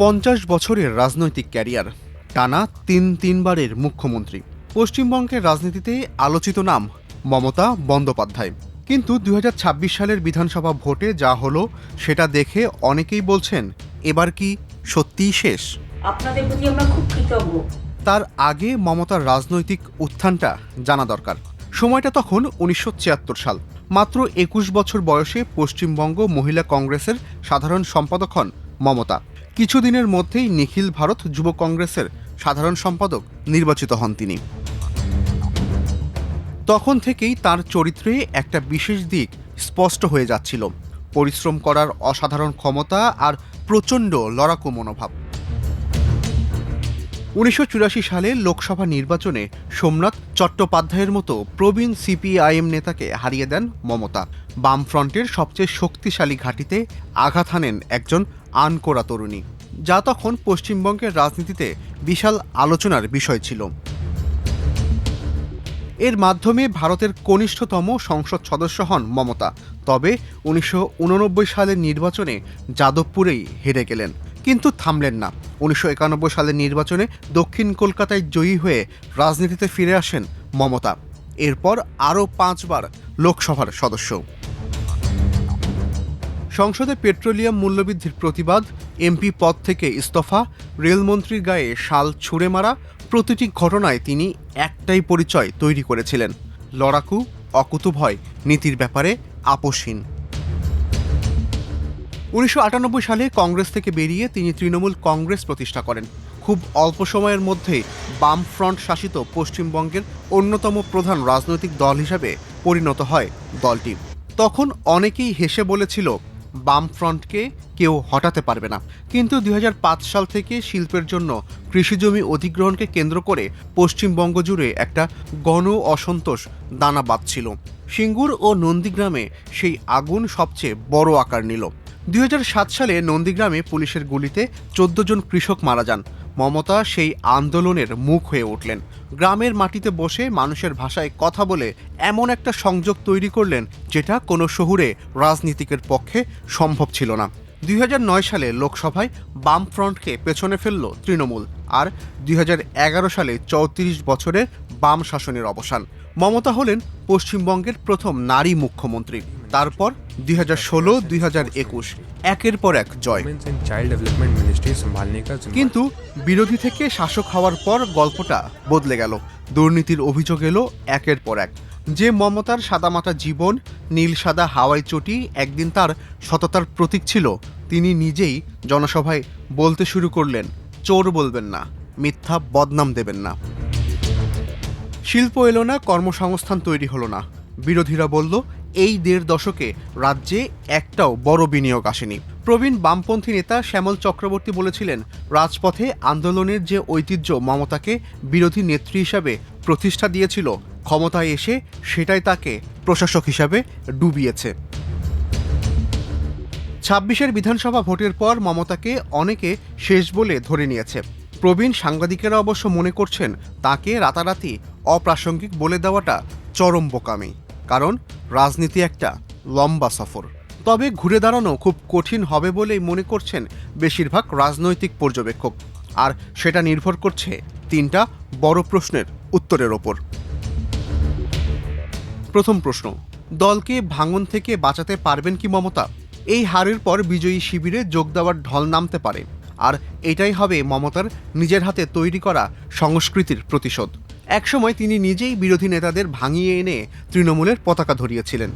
50 বছরের রাজনৈতিক ক্যারিয়ার, টানা তিনবারের মুখ্যমন্ত্রী। পশ্চিমবঙ্গের রাজনীতিতে আলোচিত নাম মমতা বন্দ্যোপাধ্যায়। কিন্তু 2026 সালের বিধানসভা ভোটে যা হলো সেটা দেখে অনেকেই বলছেন, এবার কি সত্যিই শেষ? আপনাদের প্রতি আমরা খুব কৃতজ্ঞ। তার আগে মমতার রাজনৈতিক উত্থানটা জানা দরকার। সময়টা তখন 1976 সাল। মাত্র 21 বছর বয়সে পশ্চিমবঙ্গ মহিলা কংগ্রেসের সাধারণ সম্পাদক হন মমতা। কিছুদিনের মধ্যেই নিখিল ভারত যুব কংগ্রেসের সাধারণ সম্পাদক নির্বাচিত হন তিনি। তখন থেকেই তার চরিত্রে একটা বিশেষ দিক স্পষ্ট হয়ে যাচ্ছিল: পরিশ্রম করার অসাধারণ ক্ষমতা আর প্রচণ্ড লড়াকু মনোভাব। 1984 সালে লোকসভা নির্বাচনে সোমনাথ চট্টোপাধ্যায়ের মতো প্রবীণ সিপিআইএম নেতাকে হারিয়ে দেন মমতা। বামফ্রন্টের সবচেয়ে শক্তিশালী ঘাঁটিতে আঘাত হানেন একজন আনকোড়া তরুণী, যা তখন পশ্চিমবঙ্গের রাজনীতিতে বিশাল আলোচনার বিষয় ছিল। এর মাধ্যমে ভারতের কনিষ্ঠতম সংসদ সদস্য হন মমতা। তবে 1989 সালের নির্বাচনে যাদবপুরেই হেরে গেলেন, কিন্তু থামলেন না। 1991 সালের নির্বাচনে দক্ষিণ কলকাতায় জয়ী হয়ে রাজনীতিতে ফিরে আসেন মমতা। এরপর আরও 5 বার লোকসভার সদস্য। সংসদে পেট্রোলিয়াম মূল্যবৃদ্ধির প্রতিবাদ, এমপি পদ থেকে ইস্তফা, রেলমন্ত্রীর গায়ে শাল ছুঁড়ে মারা, প্রতিটি ঘটনায় তিনি একটাই পরিচয় তৈরি করেছিলেন: লড়াকু, অকুতোভয়, নীতির ব্যাপারে আপোষহীন। 1998 সালে কংগ্রেস থেকে বেরিয়ে তিনি তৃণমূল কংগ্রেস প্রতিষ্ঠা করেন। খুব অল্প সময়ের মধ্যেই বামফ্রন্ট শাসিত পশ্চিমবঙ্গের অন্যতম প্রধান রাজনৈতিক দল হিসাবে পরিণত হয় দলটি। তখন অনেকেই হেসে বলেছিল, বামফ্রন্টকে কেউ হটাতে পারবে না। কিন্তু 2005 সাল থেকে শিল্পের জন্য কৃষিজমি অধিগ্রহণকে কেন্দ্র করে পশ্চিমবঙ্গ জুড়ে একটা গণ অসন্তোষ দানা বাঁধছিল। সিঙ্গুর ও নন্দীগ্রামে সেই আগুন সবচেয়ে বড় আকার নিল। 2007 সালে নন্দীগ্রামে পুলিশের গুলিতে 14 জন কৃষক মারা যান। মমতা সেই আন্দোলনের মুখ হয়ে উঠলেন। গ্রামের মাটিতে বসে মানুষের ভাষায় কথা বলে এমন একটা সংযোগ তৈরি করলেন যেটা কোনো শহুরে রাজনীতিকের পক্ষে সম্ভব ছিল না। 2009 সালে লোকসভায় বামফ্রন্টকে পেছনে ফেলল তৃণমূল, আর 2011 সালে 34 বছরের বাম শাসনের অবসান। মমতা হলেন পশ্চিমবঙ্গের প্রথম নারী মুখ্যমন্ত্রী। তারপর 2016, 2021 একের পর এক জয়। কিন্তু বিরোধী থেকে শাসক হওয়ার পর গল্পটা বদলে গেল। দুর্নীতির অভিযোগ এলো একের পর এক। যে মমতার সাদামাটা জীবন, নীল সাদা হাওয়াই চটি একদিন তার সততার প্রতীক ছিল, তিনি নিজেই জনসভায় বলতে শুরু করলেন, চোর বলবেন না, মিথ্যা বদনাম দেবেন না। শিল্প এলো না, কর্মসংস্থান তৈরি হলো না। বিরোধীরা বলল, এই 1.5 দশকে রাজ্যে একটাও বড় বিনিয়োগ আসেনি। প্রবীণ বামপন্থী নেতা শ্যামল চক্রবর্তী বলেছিলেন, রাজপথে আন্দোলনের যে ঐতিহ্য মমতাকে বিরোধী নেত্রী হিসাবে প্রতিষ্ঠা দিয়েছিল, ক্ষমতায় এসে সেটাই তাকে প্রশাসক হিসাবে ডুবিয়েছে। 26 বিধানসভা ভোটের পর মমতাকে অনেকে শেষ বলে ধরে নিয়েছে। প্রবীণ সাংবাদিকেরা অবশ্য মনে করছেন, তাকে রাতারাতি অপ্রাসঙ্গিক বলে দেওয়াটা চরম বোকামি। কারণ রাজনীতি একটা লম্বা সফর। তবে ঘুরে দাঁড়ানো খুব কঠিন হবে বলেই মনে করছেন বেশিরভাগ রাজনৈতিক পর্যবেক্ষক। আর সেটা নির্ভর করছে 3টা বড় প্রশ্নের উত্তরের ওপর। প্রথম প্রশ্ন, দলকে ভাঙন থেকে বাঁচাতে পারবেন কি মমতা? এই হারের পর বিজয়ী শিবিরে যোগ দেওয়ার ঢল নামতে পারে, আর এটাই হবে মমতার নিজের হাতে তৈরি করা সংস্কৃতির প্রতিশোধ। একসময় তিনি নিজেই বিরোধী নেতাদের ভাঙিয়ে এনে তৃণমূলের পতাকা ধরিয়েছিলেন।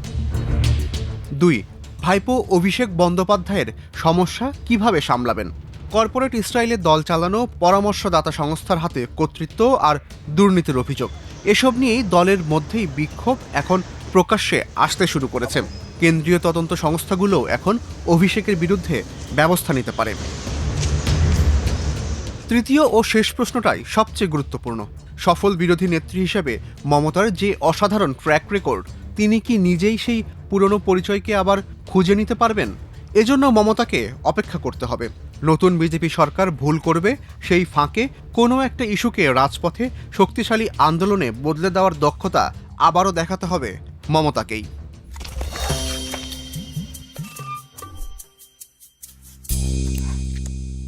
2, ভাইপো অভিষেক বন্দ্যোপাধ্যায়ের সমস্যা কিভাবে সামলাবেন? কর্পোরেট স্টাইলে দল চালানো, পরামর্শদাতা সংস্থার হাতে কর্তৃত্ব আর দুর্নীতির অভিযোগ, এসব নিয়েই দলের মধ্যেই বিক্ষোভ এখন প্রকাশ্যে আসতে শুরু করেছে। কেন্দ্রীয় তদন্ত সংস্থাগুলোও এখন অভিষেকের বিরুদ্ধে ব্যবস্থা নিতে পারে। তৃতীয় ও শেষ প্রশ্নটাই সবচেয়ে গুরুত্বপূর্ণ। সফল বিরোধী নেত্রী হিসেবে মমতার যে অসাধারণ ট্র্যাক রেকর্ড, তিনি কি নিজেই সেই পুরনো পরিচয়কে আবার খুঁজে নিতে পারবেন? এজন্য মমতাকে অপেক্ষা করতে হবে। নতুন বিজেপি সরকার ভুল করবে, সেই ফাঁকে কোনো একটা ইস্যুকে রাজপথে শক্তিশালী আন্দোলনে বদলে দেওয়ার দক্ষতা আবারও দেখাতে হবে মমতাকেই।